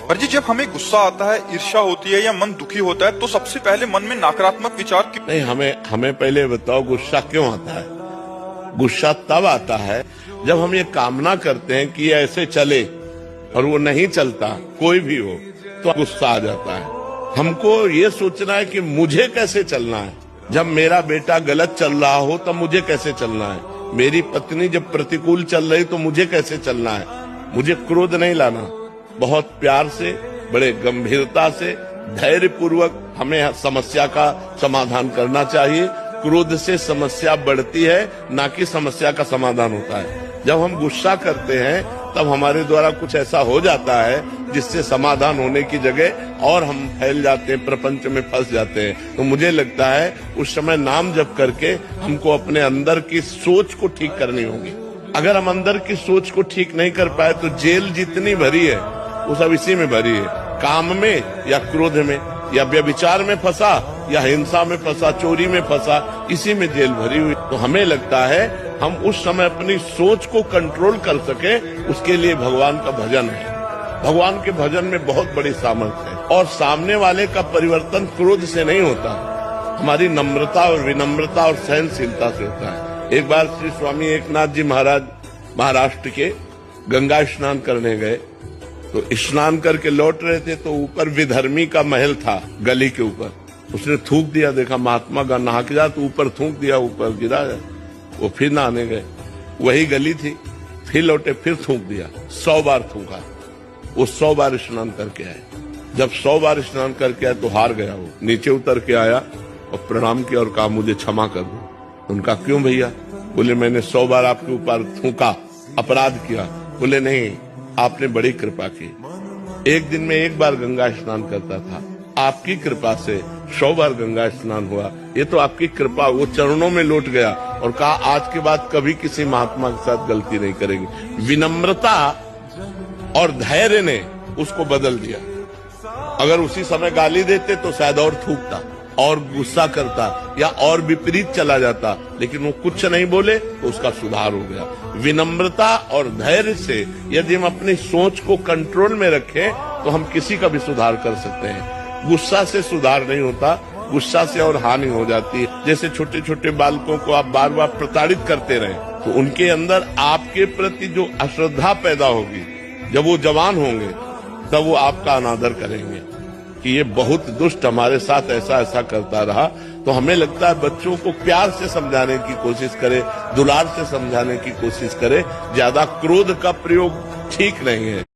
पर जी जब हमें गुस्सा आता है, ईर्ष्या होती है या मन दुखी होता है तो सबसे पहले मन में नकारात्मक विचार नहीं, हमें पहले बताओ गुस्सा क्यों आता है। गुस्सा तब आता है जब हम ये कामना करते हैं कि ये ऐसे चले और वो नहीं चलता, कोई भी हो, तो गुस्सा आ जाता है। हमको ये सोचना है कि मुझे कैसे चलना है। जब मेरा बेटा गलत चल रहा हो तब मुझे कैसे चलना है। मेरी पत्नी जब प्रतिकूल चल रही तो मुझे कैसे चलना है। मुझे क्रोध नहीं लाना, बहुत प्यार से, बड़े गंभीरता से, धैर्य पूर्वक हमें समस्या का समाधान करना चाहिए। क्रोध से समस्या बढ़ती है, ना कि समस्या का समाधान होता है। जब हम गुस्सा करते हैं तब हमारे द्वारा कुछ ऐसा हो जाता है जिससे समाधान होने की जगह और हम फैल जाते हैं, प्रपंच में फंस जाते हैं। तो मुझे लगता है उस समय नाम जप करके हमको अपने अंदर की सोच को ठीक करनी होगी। अगर हम अंदर की सोच को ठीक नहीं कर पाए तो जेल जितनी भरी है वो सब इसी में भरी है, काम में या क्रोध में या व्यभिचार में फंसा या हिंसा में फंसा, चोरी में फंसा, इसी में जेल भरी हुई। तो हमें लगता है हम उस समय अपनी सोच को कंट्रोल कर सके, उसके लिए भगवान का भजन है। भगवान के भजन में बहुत बड़ी सामर्थ्य है और सामने वाले का परिवर्तन क्रोध से नहीं होता, हमारी नम्रता और विनम्रता और सहनशीलता से होता है। एक बार श्री स्वामी एकनाथ जी महाराज महाराष्ट्र के गंगा स्नान करने गए, तो स्नान करके लौट रहे थे तो ऊपर विधर्मी का महल था, गली के ऊपर। उसने थूक दिया, देखा महात्मा का नहा के जा, तो ऊपर थूक दिया, ऊपर गिरा। वो फिर नहाने गए, वही गली थी, फिर लौटे, फिर थूक दिया, 100 बार थूका। वो 100 बार स्नान करके आए। जब 100 बार स्नान करके आए तो हार गया। वो नीचे उतर के आया और प्रणाम किया और कहा मुझे क्षमा कर दो। उनका क्यों भैया? बोले मैंने 100 बार आपके ऊपर थूका, अपराध किया। बोले नहीं, आपने बड़ी कृपा की। एक दिन में 1 बार गंगा स्नान करता था, आपकी कृपा से 100 बार गंगा स्नान हुआ। ये तो आपकी कृपा। वो चरणों में लौट गया और कहा आज के बाद कभी किसी महात्मा के साथ गलती नहीं करेंगे। विनम्रता और धैर्य ने उसको बदल दिया। अगर उसी समय गाली देते तो शायद और थूकता और गुस्सा करता या और विपरीत चला जाता, लेकिन वो कुछ नहीं बोले तो उसका सुधार हो गया। विनम्रता और धैर्य से यदि हम अपनी सोच को कंट्रोल में रखें तो हम किसी का भी सुधार कर सकते हैं। गुस्सा से सुधार नहीं होता, गुस्सा से और हानि हो जाती है। जैसे छोटे छोटे बालकों को आप बार बार प्रताड़ित करते रहे तो उनके अंदर आपके प्रति जो अश्रद्धा पैदा होगी, जब वो जवान होंगे तब वो आपका अनादर करेंगे कि ये बहुत दुष्ट हमारे साथ ऐसा ऐसा करता रहा। तो हमें लगता है बच्चों को प्यार से समझाने की कोशिश करें, दुलार से समझाने की कोशिश करें। ज्यादा क्रोध का प्रयोग ठीक नहीं है।